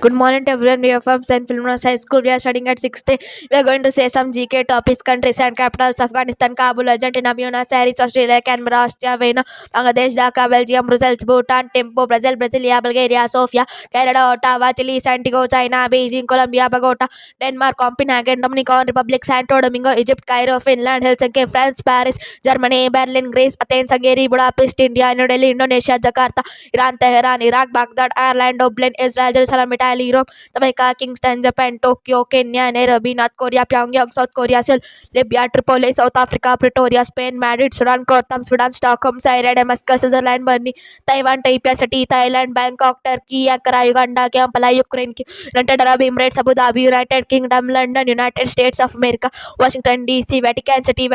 Good morning to everyone. We are from St. Philomena High School. We are studying at 6th. We are going to say some GK topics, countries and capitals: Afghanistan, Kabul, Argentina, Buenos Aires, Australia, Canberra, Austria, Vienna, Bangladesh, Dhaka, Belgium, Brussels, Bhutan, Tempo, Brazil, Brasilia, Bulgaria, Sofia, Canada, Ottawa, Chile, Santiago, China, Beijing, Colombia, Bogota, Denmark, Copenhagen, Dominican Republic, Santo Domingo, Egypt, Cairo, Finland, Helsinki, France, Paris, Germany, Berlin, Greece, Athens, Hungary, Budapest, India, New Delhi, Indonesia, Jakarta, Iran, Tehran, Iraq, Baghdad, Ireland, Dublin, Israel, Jerusalem, Italy, Rome, Jamaica, Kingston, Japan, Tokyo, Kenya, Nairobi, North Korea, Pyongyang, South Korea, Seoul, Libya, Tripoli, South Africa, Pretoria, Spain, Madrid, Sudan, Khartoum, Sudan, Stockholm, Zaire, Damascus, Switzerland, Bern, Taiwan, Taipei City, Thailand, Bangkok, Turkey, Ankara, Uganda, Kampala, Ukraine, United Arab Emirates, Abu Dhabi, United Kingdom, London, United States of America, Washington DC, Vatican City,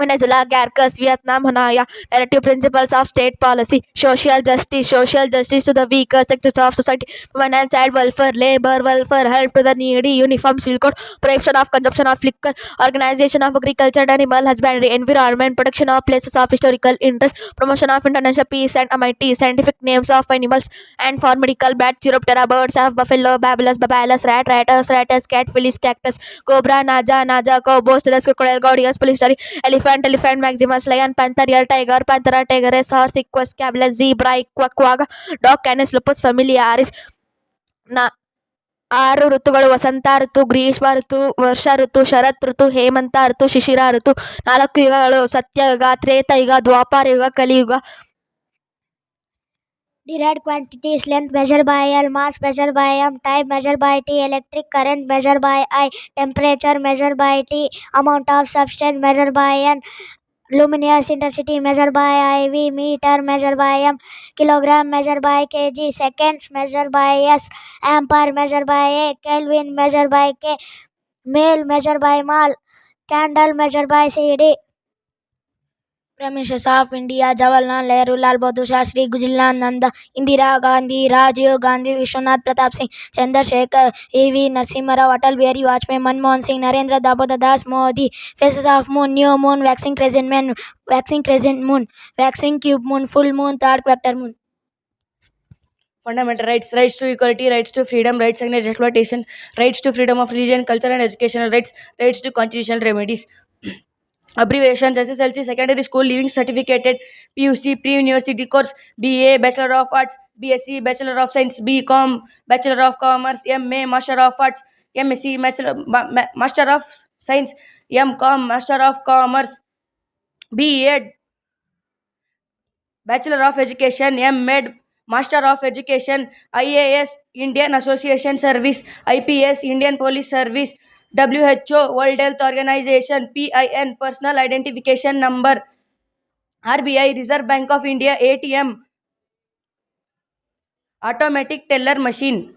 Venezuela, Caracas, Vietnam, Hanoi, narrative principles of state policy, social justice to the weaker sectors of society, women and child welfare, labor welfare, help to the needy, uniform civil code, prohibition of consumption of liquor, organization of agriculture and animal husbandry, environment, protection of places of historical interest, promotion of international peace and amity, scientific names of animals, and for medical bat, chiroptera, birds of buffalo, babalus, ratus, cat, felis, cactus, cobra, naja, cobos, crocodile, gorgeous, police, elephant, maximus, lion, panther, real tiger, panthera, tigress, horse, equus, cabela, zebra, quagga, dog, canis lupus familiaris. ನ 6 ಋತುಗಳು: ವಸಂತ ಋತು, ಗ್ರೀಷ್ಮ ಋತು, ವರ್ಷ ಋತು, ಶರತ್ ಋತು, ಹೇಮಂತ ಋತು, ಶಿಶಿರ ಋತು. 4 ಯುಗಗಳು: ಸತ್ಯಯುಗ, ತ್ರೇತಾಯುಗ, ದ್ವಾಪರ ಯುಗ, ಕಲಿಯುಗ. Derived quantities: length measured by L, mass measured by m, time measured by T, electric current measured by I, temperature measured by T, amount of substance measured by N, luminous intensity measured by IV, meter measured by M, kilogram measured by kg, seconds measured by S, ampere measured by A, Kelvin measured by K, mole measured by mol, candle measured by CD. Prime Ministers of India: Jawaharlal Nehru, Lal Bahadur Shastri, Gujilal Nanda, Indira Gandhi, Rajiv Gandhi, Vishwanath Pratap Singh, Chandrasekhar, A.V. Narasimha Rao, Atal Bihari Vajpayee, Manmohan Singh, Narendra Damodar Das Modi. Phases of moon: new moon, waxing crescent moon, waxing cube moon, full moon, third quarter moon. Fundamental rights: rights to equality, rights to freedom, rights against exploitation, rights to freedom of religion, culture and educational rights, rights to constitutional remedies. Abbreviations: SSLC, secondary school leaving certificated, PUC, pre-university course, BA, Bachelor of Arts, BSc, Bachelor of Science, BCom, Bachelor of Commerce, MA, Master of Arts, MSc, Master of Science, MCom, Master of Commerce, BEd, Bachelor of Education, MEd, Master of Education, IAS, Indian Association Service, IPS, Indian Police Service, WHO, World Health Organization, PIN, Personal Identification Number, RBI, Reserve Bank of India, ATM, Automatic Teller Machine.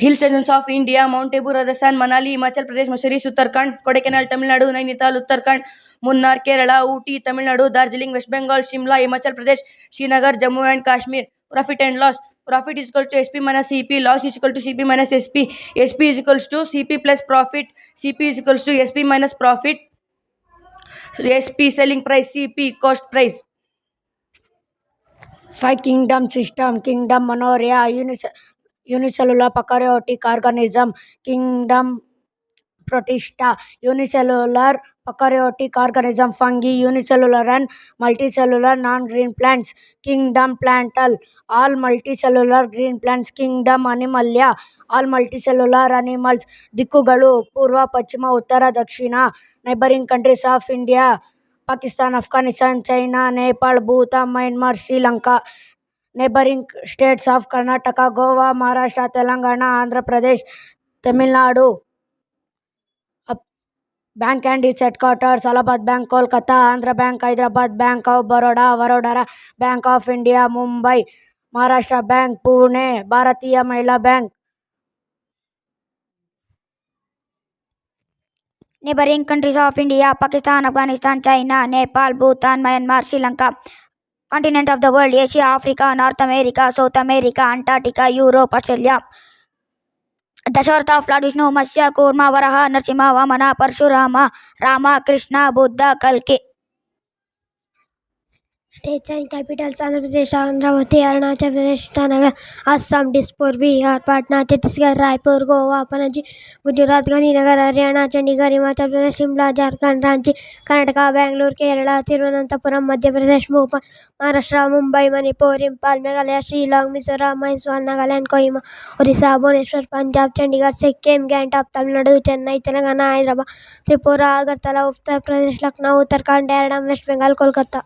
Hill stations of India: Mount Abu, Rajasthan; Manali, Himachal Pradesh; Mussoorie, Uttarakhand; Kodaikanal, Tamil Nadu; Nainital, Uttarakhand; Munnar, Kerala; Ooty, Tamil Nadu; Darjeeling, West Bengal; Shimla, Himachal Pradesh; Srinagar, Jammu and Kashmir. Profit and loss: profit is equal to SP minus CP, loss is equal to CP minus SP, SP is equals to CP plus profit, CP is equals to SP minus profit, SP selling price, CP cost price. 5 kingdom system: kingdom monoria, unicellular prokaryotic organism, kingdom protista, unicellular prokaryotic organism, fungi, unicellular and multicellular non-green plants, kingdom plantal, all multicellular green plants, kingdom animalia, all multicellular animals. ದಿಕ್ಕುಗಳು: ಪೂರ್ವ, ಪಶ್ಚಿಮ, ಉತ್ತರ, ದಕ್ಷಿಣ. Neighboring countries of India: Pakistan, Afghanistan, China, Nepal, Bhutan, Myanmar, Sri Lanka. Neighboring states of Karnataka, Goa, Maharashtra, Telangana, Andhra Pradesh, Tamil Nadu. Bank and its headquarters: Allahabad Bank, Kolkata; Andhra Bank, Hyderabad; Bank of Baroda, Vadodara; Bank of India, Mumbai; Maharashtra Bank, Pune; Bharatiya Mahila Bank. Neighboring countries of India: Pakistan, Afghanistan, China, Nepal, Bhutan, Myanmar, Sri Lanka. Continent of the world: Asia, Africa, North America, South America, Antarctica, Europe, Australia. Dasharatha of Lord Vishnu, Matsya, Kurma, Varaha, Narasimha, Vamana, Parshurama, Rama, Krishna, Buddha, Kalki. States and capitals: Andhra Pradesh, Amravati, Arunachal Pradesh, Itanagar, Assam, Dispur, Bihar, Patna, Chhattisgarh, Raipur, Goa, Panaji, Gujarat, Ganeinagar, Haryana, Chandigarh, Himachal Pradesh, Shimla, Jharkhand, Ranchi, Karnataka, Bangalore, Kerala, Thiruvananthapuram, Madhya Pradesh, Bhopal, Maharashtra, Mumbai, Manipur, Impal, Meghalaya, Shillong, Mizoram, Mysore, Nagaland, Kohima, Orissa, Bhubaneswar, Punjab, Chandigarh, Sikkim, Gangtok, Tamil Nadu, Chennai, Telangana, Hyderabad, Tripura, Agartala, Uttar Pradesh, Lucknow, Uttarakhand, Dehradun, West Bengal, Kolkata.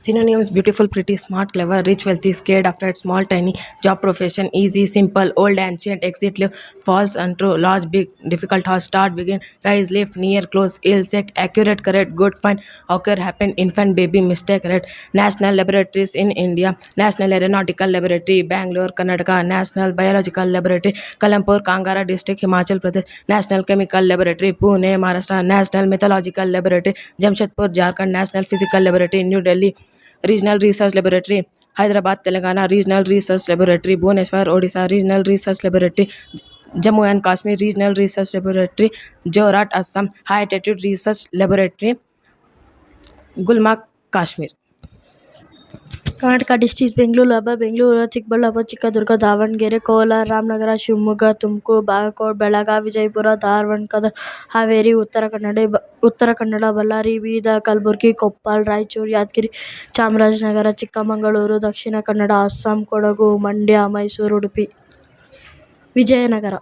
Synonyms: beautiful, pretty, smart, clever, rich, wealthy, scared, afraid, small, tiny, job, profession, easy, simple, old, ancient, exit, live, false, untrue, large, big, difficult, hard, start, begin, rise, lift, near, close, ill, sick, accurate, correct, good, fine, occur, happen, infant, baby, mistake, right. National laboratories in India: National Aeronautical Laboratory, Bangalore, Karnataka; National Biological Laboratory, Kalampur, Kangara District, Himachal Pradesh; National Chemical Laboratory, Pune, Maharashtra; National Mythological Laboratory, Jamshedpur, Jharkhand; National Physical Laboratory, New Delhi; Regional Research Laboratory, Hyderabad, Telangana; Regional Research Laboratory, Bhubaneswar, Odisha; Regional Research Laboratory, Jammu and Kashmir; Regional Research Laboratory, Jorat, Assam; High Altitude Research Laboratory, Gulmarg, Kashmir. Karnataka districts: Bengaluru, Chikkaballapura, Chitradurga, Davanagere, Kolar, Ramanagara, Shivamogga, Tumakuru, Bagalkote, Belagavi, Vijayapura, Dharwad, Gadag, Haveri, Uttara Kannada, Ballari, Bidar, Kalaburagi, Koppal, Raichur, Yadgir, Chamarajanagar, Chikkamagaluru, Dakshina Kannada, Hassan, Kodagu, Mandya, Mysuru, Udupi, Vijayanagara.